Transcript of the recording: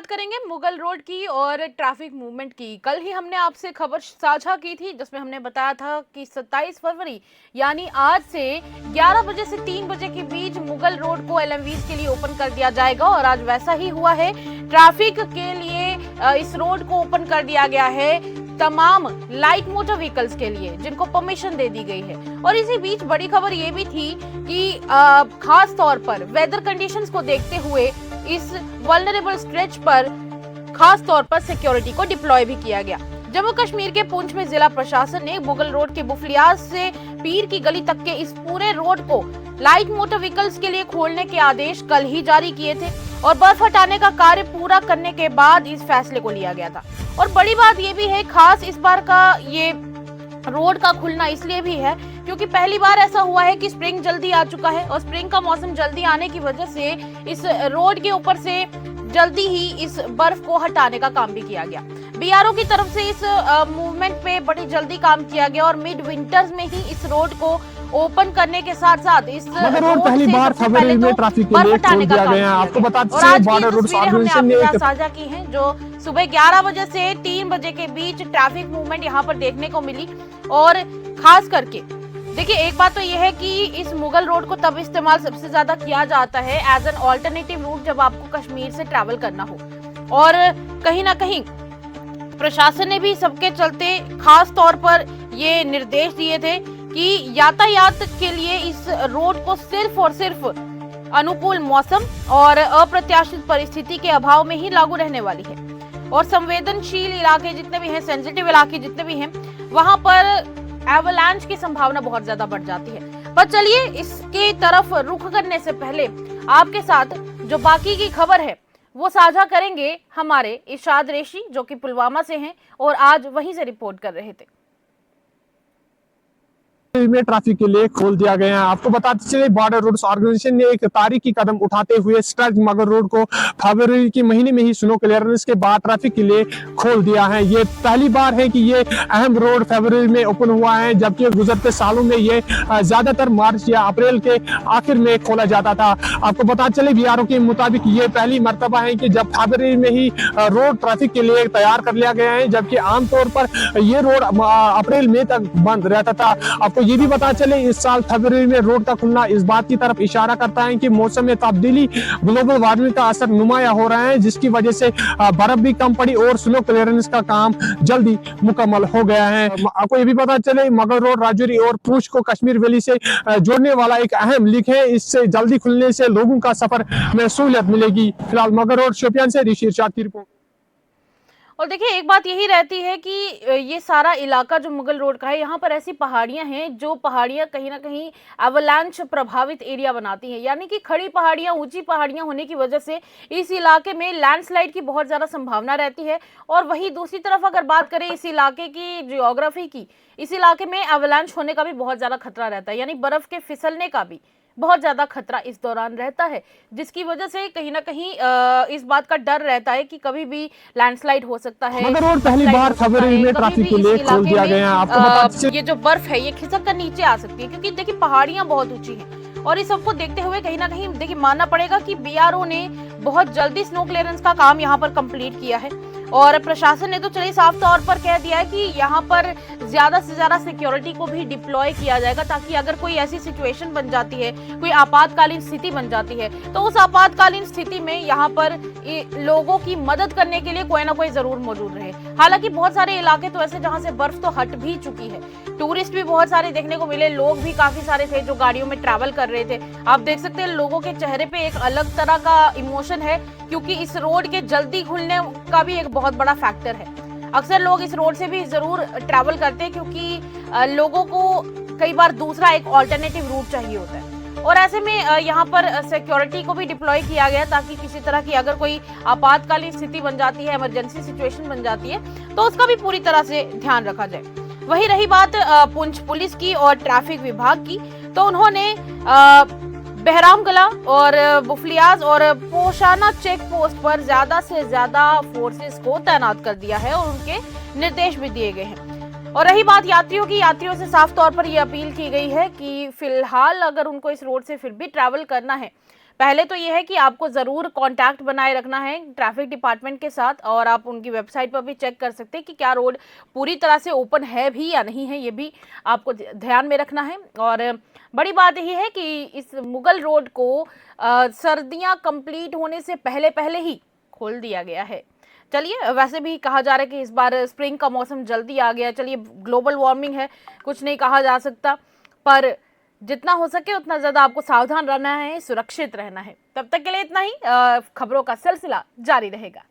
बात करेंगे मुगल रोड की और ट्रैफिक मूवमेंट की। कल ही हमने आपसे खबर साझा की थी जिसमें हमने बताया था कि 27 फरवरी यानी आज से 11 बजे से 3 बजे के बीच मुगल रोड को एलएमवीज के लिए ओपन कर दिया जाएगा और आज वैसा ही हुआ है। ट्रैफिक के लिए इस रोड को ओपन कर दिया गया है तमाम लाइट मोटर व्हीकल्स के लिए जिनको परमिशन दे दी गई है। और इसी बीच बड़ी खबर ये भी थी कि खास तौर पर वेदर कंडीशंस को देखते हुए इस वल्नरेबल स्ट्रेच पर खास तौर पर सिक्योरिटी को डिप्लॉय भी किया गया। जम्मू कश्मीर के पुंछ में जिला प्रशासन ने मुगल रोड के बुफलियाज से पीर की गली तक के इस पूरे रोड को लाइट मोटर व्हीकल्स के लिए खोलने के आदेश कल ही जारी किए थे और बर्फ हटाने का कार्य पूरा करने के बाद इस फैसले को लिया गया था। और बड़ी बात ये भी है, खास इस बार का ये रोड का खुलना इसलिए भी है क्योंकि पहली बार ऐसा हुआ है कि स्प्रिंग जल्दी आ चुका है और स्प्रिंग का मौसम जल्दी आने की वजह से इस रोड के ऊपर से जल्दी ही इस बर्फ को हटाने का काम भी किया गया। बीआरओ की तरफ से इस मूवमेंट पे बड़ी जल्दी काम किया गया और मिड विंटर्स में ही इस रोड को ओपन करने के साथ साथ इस रोड पहली बार फरवरी में ट्रैफिक के लिए खोल दिया गया है। आपको बता दें बॉर्डर रोड ऑर्गेनाइजेशन ने साझा की है जो सुबह 11 बजे से 3 बजे के बीच ट्रैफिक मूवमेंट यहाँ पर देखने को मिली। और खास करके देखिए, एक बात तो यह है कि इस मुगल रोड को तब इस्तेमाल सबसे ज्यादा किया जाता है एज एन ऑल्टरनेटिव रूट जब आपको कश्मीर से ट्रैवल करना हो। और कहीं ना कहीं प्रशासन ने भी सबके चलते खास तौर पर ये निर्देश दिए थे कि यातायात के लिए इस रोड को सिर्फ और सिर्फ अनुकूल मौसम और अप्रत्याशित परिस्थिति के अभाव में ही लागू रहने वाली है। और संवेदनशील इलाके जितने भी हैं, सेंसिटिव इलाके जितने भी हैं, वहां पर एवलांच की संभावना बहुत ज्यादा बढ़ जाती है। पर चलिए इसके तरफ रुख करने से पहले आपके साथ जो बाकी की खबर है वो साझा करेंगे हमारे इरशाद रेशी जो कि पुलवामा से हैं और आज वहीं से रिपोर्ट कर रहे थे। में ट्रैफिक के लिए खोल दिया गया है। आपको बताते चले बॉर्डर रोड्स ऑर्गेनाइजेशन ने एक तारीखी कदम उठाते हुए स्ट्रेच मुगल रोड को फरवरी के महीने में ही स्नो क्लियरेंस के बाद ट्रैफिक के लिए खोल दिया है। ये पहली बार है कि ये अहम रोड फरवरी में ओपन हुआ है, जबकि गुजरते सालों में ये ज्यादातर मार्च या अप्रैल के आखिर में खोला जाता था। आपको बता चले बीआरओ के मुताबिक ये पहली मरतबा है कि जब फरवरी में ही रोड ट्रैफिक के लिए तैयार कर लिया गया है, जबकि आमतौर पर ये रोड अप्रैल मई तक बंद रहता था। आपको ये भी पता चले इस साल फरवरी में रोड का खुलना इस बात की तरफ इशारा करता है कि मौसम में तब्दीली, ग्लोबल वार्मिंग का असर नुमाया हो रहा है, जिसकी वजह से बर्फ भी कम पड़ी और स्नो क्लियरेंस का काम जल्दी मुकम्मल हो गया है। आपको ये भी पता चले मुगल रोड राजौरी और पूंछ को कश्मीर वैली से जोड़ने वाला एक अहम लिंक है। इससे जल्दी खुलने से लोगों का सफर में सहूलियत मिलेगी। फिलहाल मुगल रोड शोपियान से ऋषि इरशाद की रिपोर्ट। और देखिए, एक बात यही रहती है कि ये सारा इलाका जो मुगल रोड का है, यहाँ पर ऐसी पहाड़ियाँ हैं जो पहाड़ियाँ कहीं ना कहीं एवलांच प्रभावित एरिया बनाती हैं, यानी कि खड़ी पहाड़ियाँ, ऊंची पहाड़ियाँ होने की वजह से इस इलाके में लैंडस्लाइड की बहुत ज़्यादा संभावना रहती है। और वहीं दूसरी तरफ अगर बात करें इस इलाके की जियोग्राफी की, इस इलाके में एवलांच होने का भी बहुत ज़्यादा खतरा रहता है, यानी बर्फ़ के फिसलने का भी बहुत ज्यादा खतरा इस दौरान रहता है, जिसकी वजह से कहीं ना कहीं इस बात का डर रहता है कि कभी भी लैंडस्लाइड हो सकता है। मुगल रोड पहली बार फरवरी में ट्रैफिक के लिए खोल दिया गया है। आपको बता ये जो बर्फ है ये खिसक कर नीचे आ सकती है क्योंकि देखिए पहाड़ियां बहुत ऊंची हैं। और इस सबको देखते हुए कहीं ना कहीं देखिए मानना पड़ेगा कि बीआरओ ने बहुत जल्दी स्नो क्लियरेंस का काम यहाँ पर कंप्लीट किया है और प्रशासन ने तो चलिए साफ तौर पर कह दिया है कि यहाँ पर ज्यादा से ज्यादा सिक्योरिटी को भी डिप्लॉय किया जाएगा ताकि अगर कोई ऐसी सिचुएशन बन जाती है, कोई आपातकालीन स्थिति बन जाती है, तो उस आपातकालीन स्थिति में यहाँ पर लोगों की मदद करने के लिए कोई ना कोई जरूर मौजूद रहे। हालांकि बहुत सारे इलाके तो ऐसे जहाँ से बर्फ तो हट भी चुकी है, टूरिस्ट भी बहुत सारे देखने को मिले, लोग भी काफी सारे थे जो गाड़ियों में ट्रैवल कर रहे थे। आप देख सकते हैं लोगों के चेहरे पे एक अलग तरह का इमोशन है क्योंकि इस रोड के जल्दी खुलने का भी एक बहुत बड़ा फैक्टर है। अक्सर लोग इस रोड से भी जरूर ट्रैवल करते हैं क्योंकि लोगों को कई बार दूसरा एक ऑल्टरनेटिव रूट चाहिए होता है और ऐसे में यहाँ पर सिक्योरिटी को भी डिप्लॉय किया गया ताकि किसी तरह की अगर कोई आपातकालीन स्थिति बन जाती है, इमरजेंसी सिचुएशन बन जाती है, तो उसका भी पूरी तरह से ध्यान रखा जाए। वही रही बात पुंछ पुलिस की और ट्रैफिक विभाग की, तो उन्होंने बहरामकला और बुफलियाज और पोशाना चेक पोस्ट पर ज्यादा से ज्यादा फोर्सेस को तैनात कर दिया है और उनके निर्देश भी दिए गए हैं। और रही बात यात्रियों की, यात्रियों से साफ तौर पर यह अपील की गई है कि फिलहाल अगर उनको इस रोड से फिर भी ट्रैवल करना है, पहले तो ये है कि आपको ज़रूर कांटेक्ट बनाए रखना है ट्रैफिक डिपार्टमेंट के साथ, और आप उनकी वेबसाइट पर भी चेक कर सकते हैं कि क्या रोड पूरी तरह से ओपन है भी या नहीं है, ये भी आपको ध्यान में रखना है। और बड़ी बात यही है कि इस मुगल रोड को सर्दियां कंप्लीट होने से पहले पहले ही खोल दिया गया है। चलिए, वैसे भी कहा जा रहा है कि इस बार स्प्रिंग का मौसम जल्दी आ गया। चलिए, ग्लोबल वार्मिंग है, कुछ नहीं कहा जा सकता, पर जितना हो सके उतना ज़्यादा आपको सावधान रहना है, सुरक्षित रहना है। तब तक के लिए इतना ही। खबरों का सिलसिला जारी रहेगा।